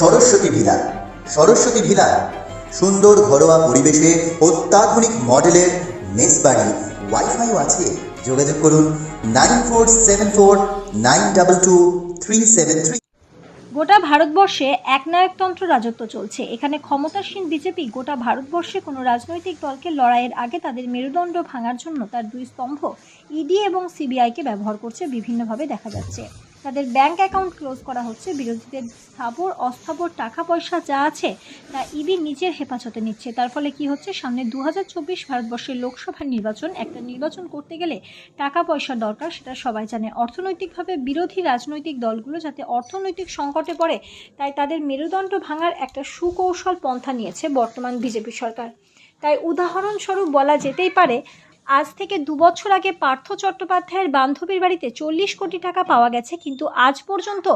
Saraswati villa. Saraswati villa সুন্দর ঘরোয়া পরিবেশে অত্যাধুনিক মডেলের মেস বাড়ি, ওয়াইফাইও আছে। যোগাযোগ করুন 9474922373। গোটা ভারতবর্ষে একনায়কতন্ত্র রাজত্ব চলছে। এখানে ক্ষমতাসীন বিজেপি গোটা ভারতবর্ষে কোনো রাজনৈতিক দলকে লড়াইয়ের আগে তাদের মেরুদণ্ড ভাঙার জন্য তার দুই স্তম্ভ ইডি এবং সিবিআইকে ব্যবহার করছে। বিভিন্নভাবে দেখা যাচ্ছে তাদের ব্যাংক অ্যাকাউন্ট ক্লোজ করা হচ্ছে, বিরোধীদের স্থাবর অস্থাবর টাকা পয়সা যা আছে তা ইডি নিজের হেফাজতে নিচ্ছে। তার ফলে কি হচ্ছে, সামনে 2024 ভারতবর্ষের লোকসভার নির্বাচন। একটা নির্বাচন করতে গেলে টাকা পয়সা দরকার, সেটা সবাই জানে। অর্থনৈতিকভাবে বিরোধী রাজনৈতিক দলগুলো যাতে অর্থনৈতিক সংকটে পড়ে, তাই তাদের মেরুদণ্ড ভাঙার একটা সুকৌশল পন্থা নিয়েছে বর্তমান বিজেপি সরকার। তাই উদাহরণস্বরূপ বলা যেতেই পারে, আজ থেকে 2 বছর আগে পার্থ চট্টোপাধ্যায়ের বান্ধবীর বাড়িতে 40 কোটি টাকা পাওয়া গেছে, কিন্তু আজ পর্যন্ত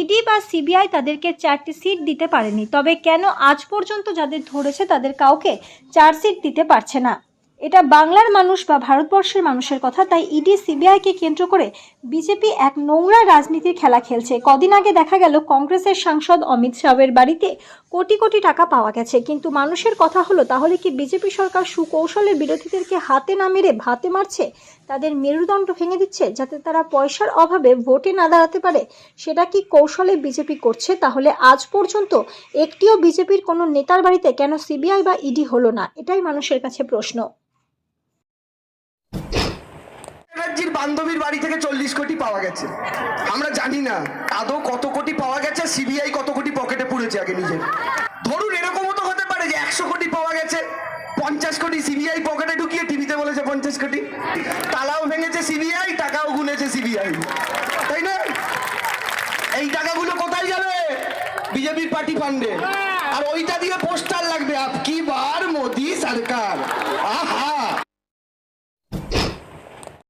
ইডি বা সিবিআই তাদেরকে 4টি সিট দিতে পারেনি। তবে কেন আজ পর্যন্ত যাদের ধরেছে তাদের কাউকে 4 সিট দিতে পারছে না? এটা বাংলার মানুষ বা ভারতবর্ষের মানুষের কথা। তাই ইডি সিবিআইকে কেন্দ্র করে বিজেপি এক নোংরা রাজনীতির খেলা খেলছে। কদিন আগে দেখা গেল কংগ্রেসের সাংসদ অমিত শাহের বাড়িতে কোটি কোটি টাকা পাওয়া গেছে, কিন্তু মানুষের কথা হলো, তাহলে কি বিজেপি সরকার সুকৌশলে বিরোধীদেরকে হাতে না মেরে ভাতে মারছে, তাদের মেরুদণ্ড ভেঙে দিচ্ছে যাতে তারা পয়সার অভাবে ভোটে না দাঁড়াতে পারে? সেটা কি কৌশলে বিজেপি করছে? তাহলে আজ পর্যন্ত একটিও বিজেপির কোনো নেতার বাড়িতে কেন সিবিআই বা ইডি হলো না? এটাই মানুষের কাছে প্রশ্ন। ব্যানার্জির বান্ধবীর বাড়ি থেকে 40 কোটি পাওয়া গেছে। আমরা জানি না আদৌ কত কোটি পাওয়া গেছে, সিবিআই কত কোটি পকেটে পুড়েছে আগে নিজের। ধরুন এরকমও তো হতে পারে যে 100 কোটি পাওয়া গেছে, 50 কোটি সিবিআই পকেটে ঢুকিয়ে টিভিতে বলেছে 50 কোটি। তালাও ভেঙেছে সিবিআই, টাকাও গুনেছে সিবিআই, তাই না? এই টাকাগুলো কোথায় যাবে? বিজেপির পার্টি ফান্ডে। আর ওইটা দিয়ে পোস্টার লাগবে, আপকি বার মোদি সরকার।